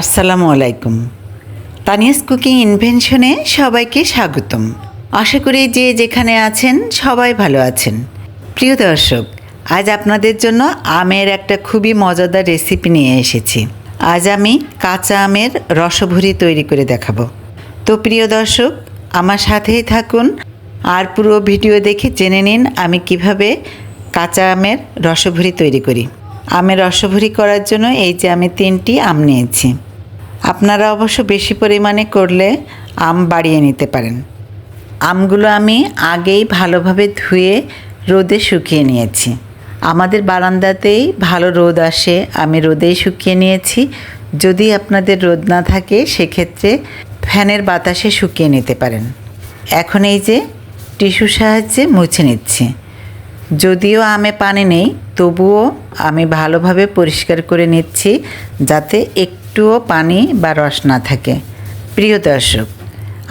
আসসালামু আলাইকুম। তানিয়াস কুকিং ইনভেনশনে সবাইকে স্বাগতম। আশা করি যে যেখানে আছেন সবাই ভালো আছেন। প্রিয় দর্শক, আজ আপনাদের জন্য আমের একটা খুবই মজাদার রেসিপি নিয়ে এসেছি। আজ আমি কাঁচা আমের রসভুরি তৈরি করে দেখাবো। তো প্রিয় দর্শক, আমার সাথেই থাকুন আর পুরো ভিডিও দেখে জেনে নিন আমি কিভাবে কাঁচা আমের রসভুরি তৈরি করি। আমের রসভুরি করার জন্য এই যে আমি 3টি আম নিয়েছি। আপনারা অবশ্য বেশি পরিমাণে করলে আম বাড়িয়ে নিতে পারেন। আমগুলো আমি আগেই ভালোভাবে ধুয়ে রোদে শুকিয়ে নিয়েছি। আমাদের বারান্দাতেই ভালো রোদ আসে, আমি রোদেই শুকিয়ে নিয়েছি। যদি আপনাদের রোদ না থাকে সেক্ষেত্রে ফ্যানের বাতাসে শুকিয়ে নিতে পারেন। এখন এই যে টিস্যুর সাহায্যে মুছে নিচ্ছি। যদিও আমে পানি নেই, তবুও আমি ভালোভাবে পরিষ্কার করে নিচ্ছি যাতে একটুও পানি বা রস না থাকে। প্রিয় দর্শক,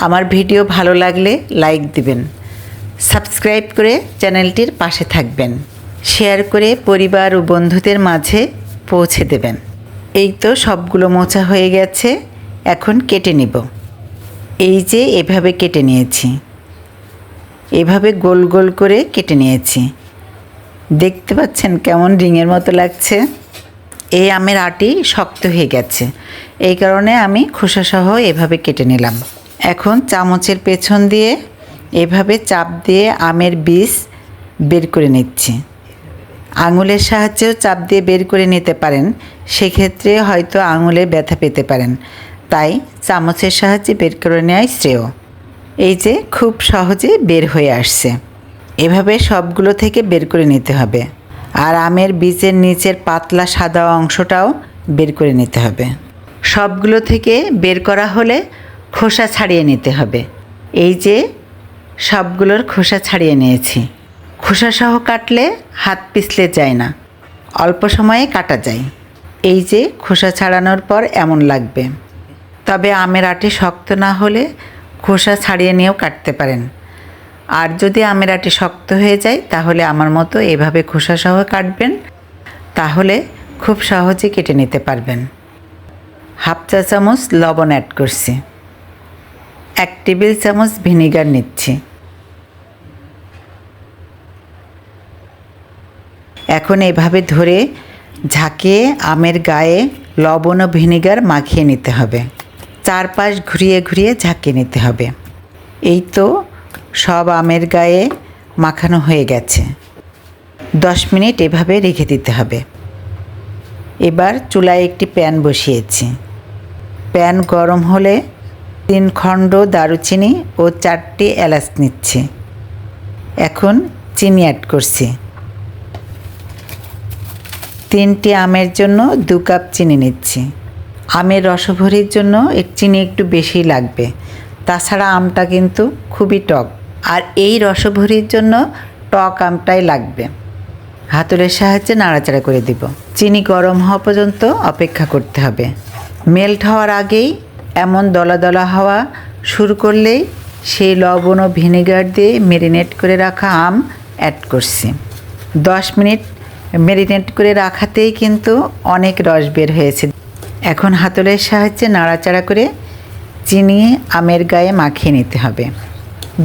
আমার ভিডিও ভালো লাগলে লাইক দিবেন, সাবস্ক্রাইব করে চ্যানেলটির পাশে থাকবেন, শেয়ার করে পরিবার ও বন্ধুদের মাঝে পৌঁছে দেবেন। এই তো সবগুলো মোছা হয়ে গেছে, এখন কেটে নিব। এই যে এভাবে কেটে নিয়েছি, এভাবে গোল গোল করে কেটে নিয়েছি। দেখতে পাচ্ছেন কেমন রিংয়ের মতো লাগছে। এই আমের আটি শক্ত হয়ে গেছে, এই কারণে আমি খোসাসহ এভাবে কেটে নিলাম। এখন চামচের পেছন দিয়ে এভাবে চাপ দিয়ে আমের বীজ বের করে নিচ্ছি। আঙুলের সাহায্যেও চাপ দিয়ে বের করে নিতে পারেন, সেক্ষেত্রে হয়তো আঙুলে ব্যথা পেতে পারেন, তাই চামচের সাহায্যে বের করে নেওয়াই শ্রেয়। এই যে খুব সহজে বের হয়ে আসছে। এভাবে সবগুলো থেকে বের করে নিতে হবে। আর আমের বীজের নিচের পাতলা সাদা অংশটাও বের করে নিতে হবে। সবগুলো থেকে বের করা হলে খোসা ছাড়িয়ে নিতে হবে। এই যে সবগুলোর খোসা ছাড়িয়ে নিয়েছি। খোসাসহ কাটলে হাত পিছলে যায় না, অল্প সময়ে কাটা যায়। এই যে খোসা ছাড়ানোর পর এমন লাগবে। তবে আমের আটি শক্ত না হলে খোসা ছাড়িয়ে নিয়েও কাটতে পারেন। আর যদি আমের আটি শক্ত হয়ে যায় তাহলে আমার মতো এভাবে খোসাসহ কাটবেন, তাহলে খুব সহজে কেটে নিতে পারবেন। হাফ চা চামচ লবণ অ্যাড করছি, 1 টেবিল চামচ ভিনেগার নিচ্ছি। এখন এভাবে ধরে ঝাঁকিয়ে আমের গায়ে লবণ ও ভিনেগার মাখিয়ে নিতে হবে। চারপাশ ঘুরিয়ে ঘুরিয়ে ঝাঁকিয়ে নিতে হবে। এই তো সব আমের গায়ে মাখানো হয়ে গেছে। 10 মিনিট এভাবে রেখে দিতে হবে। এবার চুলায় একটি প্যান বসিয়েছি। প্যান গরম হলে 3 খণ্ড দারুচিনি ও 4টি এলাচ নিচ্ছি। এখন চিনি অ্যাড করছি। 3টি আমের জন্য 2 কাপ চিনি নিচ্ছি। আমের রসভুরির জন্য চিনি একটু বেশি লাগবে, তাছাড়া আমটা কিন্তু খুবই টক, আর এই রসভুরির জন্য টক আমটাই লাগবে। হাতুড়ের সাহায্যে নাড়াচাড়া করে দিব। চিনি গরম হওয়া পর্যন্ত অপেক্ষা করতে হবে। মেল্ট হওয়ার আগেই এমন দলা দলা হওয়া শুরু করলেই সেই লবণ ও ভিনেগার দিয়ে ম্যারিনেট করে রাখা আম অ্যাড করছি। 10 মিনিট ম্যারিনেট করে রাখাতেই কিন্তু অনেক রস বের হয়েছে। এখন হাতলের সাহায্যে নাড়াচাড়া করে চিনি আমের গায়ে মাখিয়ে নিতে হবে।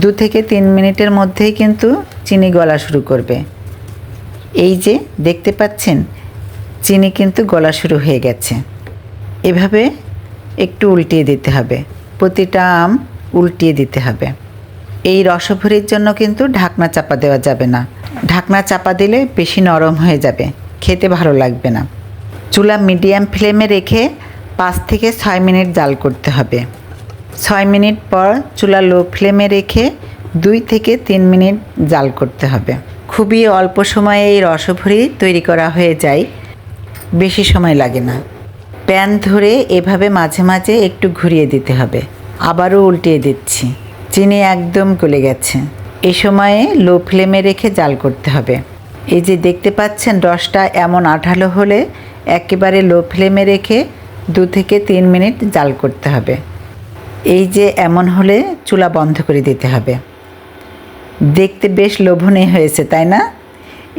2 থেকে 3 মিনিটের মধ্যেই কিন্তু চিনি গলা শুরু করবে। এই যে দেখতে পাচ্ছেন চিনি কিন্তু গলা শুরু হয়ে গেছে। এভাবে একটু উল্টিয়ে দিতে হবে, প্রতিটা আম উল্টিয়ে দিতে হবে। এই রসভুরির জন্য কিন্তু ঢাকনা চাপা দেওয়া যাবে না। ঢাকনা চাপা দিলে বেশি নরম হয়ে যাবে, খেতে ভালো লাগবে না। চুলা মিডিয়াম ফ্লেমে রেখে 5 থেকে 6 মিনিট জাল করতে হবে। 6 মিনিট পর চুলা লো ফ্লেমে রেখে 2 থেকে 3 মিনিট জাল করতে হবে। খুবই অল্প সময়ে এই রসভুরি তৈরি করা হয়ে যায়, বেশি সময় লাগে না। প্যান ধরে এভাবে মাঝে মাঝে একটু ঘুরিয়ে দিতে হবে। আবারও উল্টিয়ে দিচ্ছি। চিনি একদম গলে গেছে। এই সময়ে লো ফ্লেমে রেখে জাল করতে হবে। এই যে দেখতে পাচ্ছেন রসটা এমন আঠালো হলে একেবারে লো ফ্লেমে রেখে 2 থেকে 3 মিনিট জাল করতে হবে। এই যে এমন হলে চুলা বন্ধ করে দিতে হবে। দেখতে বেশ লোভনীয় হয়েছে, তাই না?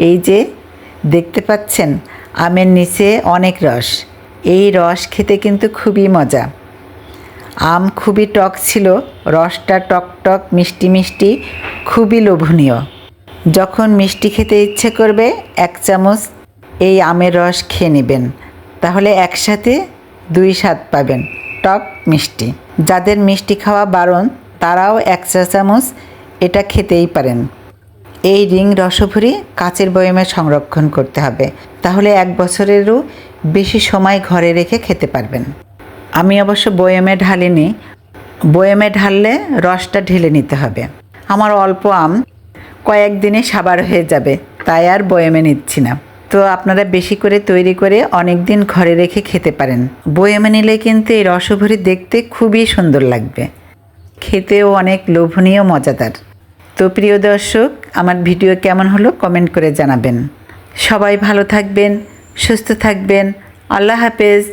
এই যে দেখতে পাচ্ছেন আমের নিচে অনেক রস, এই রস খেতে কিন্তু খুবই মজা। আম খুবই টক ছিল, রসটা টক টক মিষ্টি মিষ্টি, খুবই লোভনীয়। যখন মিষ্টি খেতে ইচ্ছে করবে 1 চামচ এই আমের রস খেয়ে নেবেন, তাহলে একসাথে 2 স্বাদ পাবেন, টক মিষ্টি। যাদের মিষ্টি খাওয়া বারণ তারাও 1 চা চামচ এটা খেতেই পারেন। এই রিং রসভরি কাচের বয়মে সংরক্ষণ করতে হবে, তাহলে 1 বছরেরও বেশি সময় ঘরে রেখে খেতে পারবেন। আমি অবশ্য বয়মে ঢালিনি, বয়মে ঢাললে রসটা ঢেলে নিতে হবে। আমার অল্প আম কয়েকদিনে সাবার হয়ে যাবে, তাই আর বয়মে নিচ্ছি না। তো আপনারা বেশি করে তৈরি করে অনেক দিন ঘরে রেখে খেতে পারেন। বয়মে নিলে কিন্তু এই রসভরি দেখতে খুবই সুন্দর লাগবে, খেতেও অনেক লোভনীয়, মজাদার। তো প্রিয় দর্শক, আমার ভিডিও কেমন হলো কমেন্ট করে জানাবেন। সবাই ভালো থাকবেন, সুস্থ থাকবেন। আল্লাহ হাফেজ।